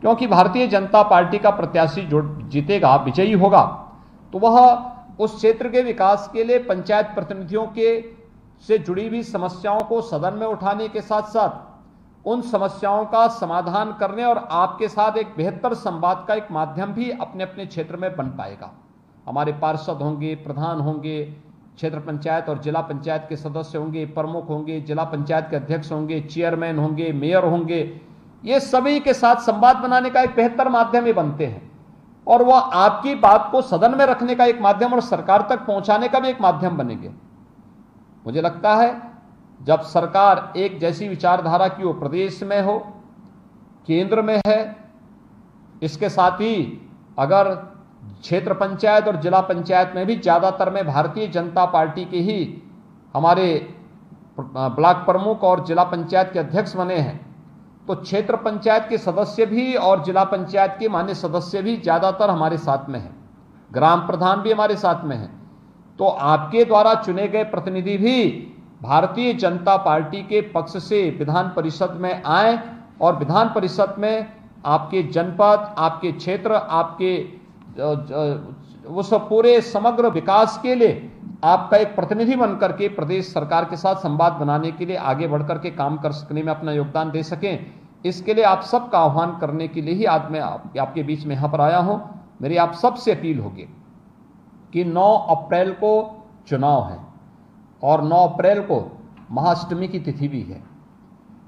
क्योंकि भारतीय जनता पार्टी का प्रत्याशी जो जीतेगा, विजयी होगा, तो वह उस क्षेत्र के विकास के लिए पंचायत प्रतिनिधियों के से जुड़ी हुई समस्याओं को सदन में उठाने के साथ साथ उन समस्याओं का समाधान करने और आपके साथ एक बेहतर संवाद का एक माध्यम भी अपने अपने क्षेत्र में बन पाएगा। हमारे पार्षद होंगे, प्रधान होंगे, क्षेत्र पंचायत और जिला पंचायत के सदस्य होंगे, प्रमुख होंगे, जिला पंचायत के अध्यक्ष होंगे, चेयरमैन होंगे, मेयर होंगे, ये सभी के साथ संवाद बनाने का एक बेहतर माध्यम ही बनते हैं और वह आपकी बात को सदन में रखने का एक माध्यम और सरकार तक पहुंचाने का भी एक माध्यम बनेंगे। मुझे लगता है जब सरकार एक जैसी विचारधारा की वो प्रदेश में हो, केंद्र में है, इसके साथ ही अगर क्षेत्र पंचायत और जिला पंचायत में भी ज्यादातर में भारतीय जनता पार्टी के ही हमारे ब्लॉक प्रमुख और जिला पंचायत के अध्यक्ष बने हैं, तो क्षेत्र पंचायत के सदस्य भी और जिला पंचायत के मान्य सदस्य भी ज्यादातर हमारे साथ में हैं, ग्राम प्रधान भी हमारे साथ में हैं। तो आपके द्वारा चुने गए प्रतिनिधि भी भारतीय जनता पार्टी के पक्ष से विधान परिषद में आए और विधान परिषद में आपके जनपद, आपके क्षेत्र, आपके उस पूरे समग्र विकास के लिए आपका एक प्रतिनिधि बनकर के प्रदेश सरकार के साथ संवाद बनाने के लिए आगे बढ़कर के काम कर सकने में अपना योगदान दे सकें। इसके लिए आप सबका आह्वान करने के लिए ही आज मैं आपके बीच में यहां पर आया हूं। मेरी आप सबसे अपील होगी कि 9 अप्रैल को चुनाव है और 9 अप्रैल को महाअष्टमी की तिथि भी है,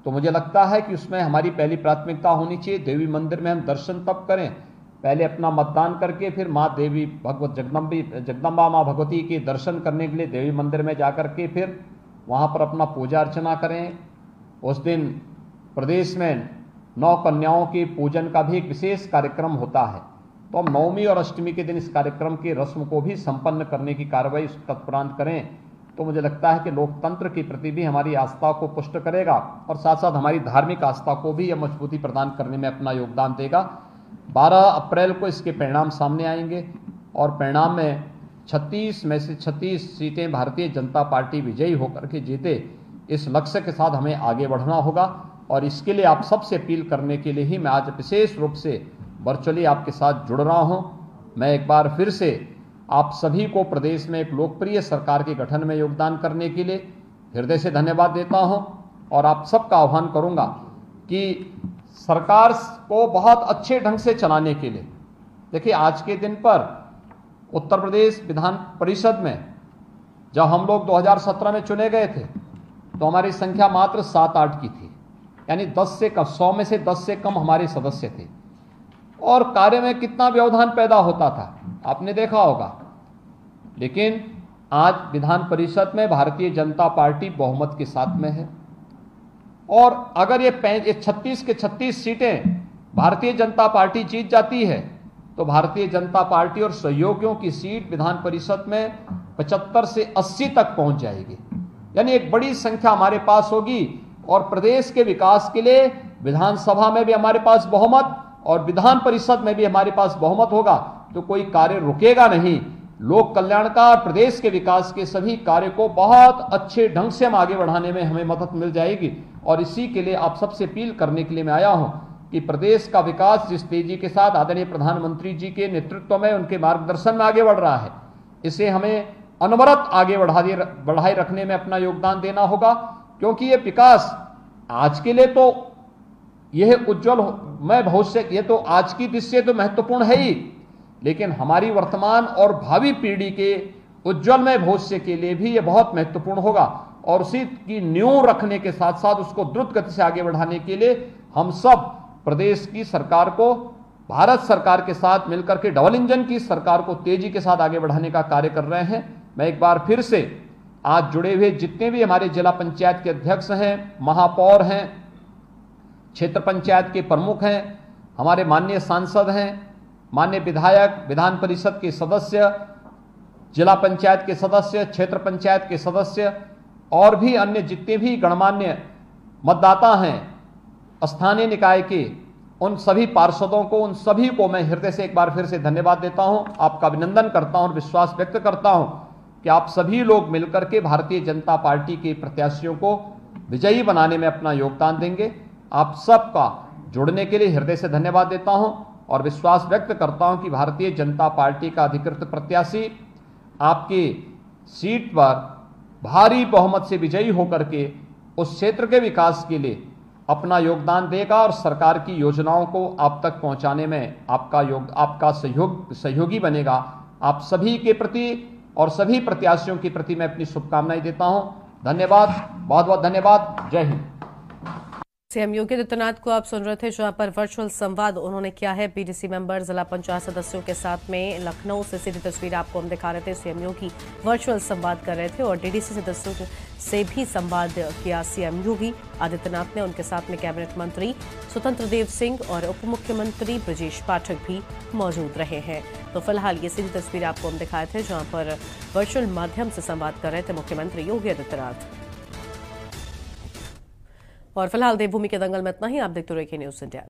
तो मुझे लगता है कि उसमें हमारी पहली प्राथमिकता होनी चाहिए देवी मंदिर में हम दर्शन तब करें, पहले अपना मतदान करके फिर माँ देवी जगदम्बा माँ भगवती के दर्शन करने के लिए देवी मंदिर में जाकर के फिर वहाँ पर अपना पूजा अर्चना करें। उस दिन प्रदेश में 9 कन्याओं के पूजन का भी एक विशेष कार्यक्रम होता है, तो हम नवमी और अष्टमी के दिन इस कार्यक्रम की रस्म को भी संपन्न करने की कार्रवाई तत्परांत करें। तो मुझे लगता है कि लोकतंत्र के प्रति भी हमारी आस्था को पुष्ट करेगा और साथ साथ हमारी धार्मिक आस्था को भी यह मजबूती प्रदान करने में अपना योगदान देगा। 12 अप्रैल को इसके परिणाम सामने आएंगे और परिणाम में 36 में से 36 सीटें भारतीय जनता पार्टी विजयी होकर के जीते, इस लक्ष्य के साथ हमें आगे बढ़ना होगा और इसके लिए आप सबसे अपील करने के लिए ही मैं आज विशेष रूप से वर्चुअली आपके साथ जुड़ रहा हूं। मैं एक बार फिर से आप सभी को प्रदेश में एक लोकप्रिय सरकार के गठन में योगदान करने के लिए हृदय से धन्यवाद देता हूं और आप सबका आह्वान करूंगा कि सरकार को बहुत अच्छे ढंग से चलाने के लिए, देखिए आज के दिन पर उत्तर प्रदेश विधान परिषद में जब हम लोग 2017 में चुने गए थे तो हमारी संख्या मात्र 7-8 की थी, यानी 10 से कम, 100 में से 10 से कम हमारे सदस्य थे और कार्य में कितना व्यवधान पैदा होता था आपने देखा होगा। लेकिन आज विधान परिषद में भारतीय जनता पार्टी बहुमत के साथ में है और अगर ये 36 के 36 सीटें भारतीय जनता पार्टी जीत जाती है तो भारतीय जनता पार्टी और सहयोगियों की सीट विधान परिषद में 75 से 80 तक पहुंच जाएगी, यानी एक बड़ी संख्या हमारे पास होगी और प्रदेश के विकास के लिए विधानसभा में भी हमारे पास बहुमत और विधान परिषद में भी हमारे पास बहुमत होगा, तो कोई कार्य रुकेगा नहीं। लोक कल्याण का और प्रदेश के विकास के सभी कार्य को बहुत अच्छे ढंग से हम आगे बढ़ाने में हमें मदद मिल जाएगी और इसी के लिए आप सबसे अपील करने के लिए मैं आया हूं कि प्रदेश का विकास जिस तेजी के साथ आदरणीय प्रधानमंत्री जी के नेतृत्व में, उनके मार्गदर्शन में आगे बढ़ रहा है, इसे हमें अनवरत आगे बढ़ाए रखने में अपना योगदान देना होगा, क्योंकि ये विकास आज के लिए तो यह उज्जवल भविष्य, ये तो आज की दृष्टि से तो महत्वपूर्ण है ही, लेकिन हमारी वर्तमान और भावी पीढ़ी के उज्जवलमय भविष्य के लिए भी यह बहुत महत्वपूर्ण होगा और उसी की नींव रखने के साथ साथ उसको द्रुत गति से आगे बढ़ाने के लिए हम सब प्रदेश की सरकार को भारत सरकार के साथ मिलकर के डबल इंजन की सरकार को तेजी के साथ आगे बढ़ाने का कार्य कर रहे हैं। मैं एक बार फिर से आज जुड़े हुए जितने भी हमारे जिला पंचायत के अध्यक्ष हैं, महापौर हैं, क्षेत्र पंचायत के प्रमुख हैं, हमारे माननीय सांसद हैं, माननीय विधायक, विधान परिषद के सदस्य, जिला पंचायत के सदस्य, क्षेत्र पंचायत के सदस्य और भी अन्य जितने भी गणमान्य मतदाता हैं स्थानीय निकाय के, उन सभी पार्षदों को, उन सभी को मैं हृदय से एक बार फिर से धन्यवाद देता हूं, आपका अभिनंदन करता हूं और विश्वास व्यक्त करता हूं कि आप सभी लोग मिलकर के भारतीय जनता पार्टी के प्रत्याशियों को विजयी बनाने में अपना योगदान देंगे। आप सबका जुड़ने के लिए हृदय से धन्यवाद देता हूं और विश्वास व्यक्त करता हूं कि भारतीय जनता पार्टी का अधिकृत प्रत्याशी आपकी सीट पर भारी बहुमत से विजयी होकर के उस क्षेत्र के विकास के लिए अपना योगदान देगा और सरकार की योजनाओं को आप तक पहुंचाने में आपका सहयोगी बनेगा। आप सभी के प्रति और सभी प्रत्याशियों के प्रति मैं अपनी शुभकामनाएं देता हूं। धन्यवाद, बहुत बहुत धन्यवाद। जय हिंद। सीएम योगी आदित्यनाथ को आप सुन रहे थे, जहां पर वर्चुअल संवाद उन्होंने किया है बीडीसी मेंबर, जिला पंचायत सदस्यों के साथ में। लखनऊ से सीधी तस्वीर आपको हम दिखा रहे थे। सीएम योगी वर्चुअल संवाद कर रहे थे और डीडीसी सदस्यों से भी संवाद किया सीएम योगी आदित्यनाथ ने। उनके साथ में कैबिनेट मंत्री स्वतंत्र देव सिंह और उप मुख्यमंत्री ब्रजेश पाठक भी मौजूद रहे हैं। तो फिलहाल ये सीधी तस्वीर आपको हम दिखाए थे, जहां पर वर्चुअल माध्यम से संवाद कर रहे थे मुख्यमंत्री योगी आदित्यनाथ। और फिलहाल देवभूमि के दंगल में इतना ही। आप देखते रहिए न्यूज़ इंडिया।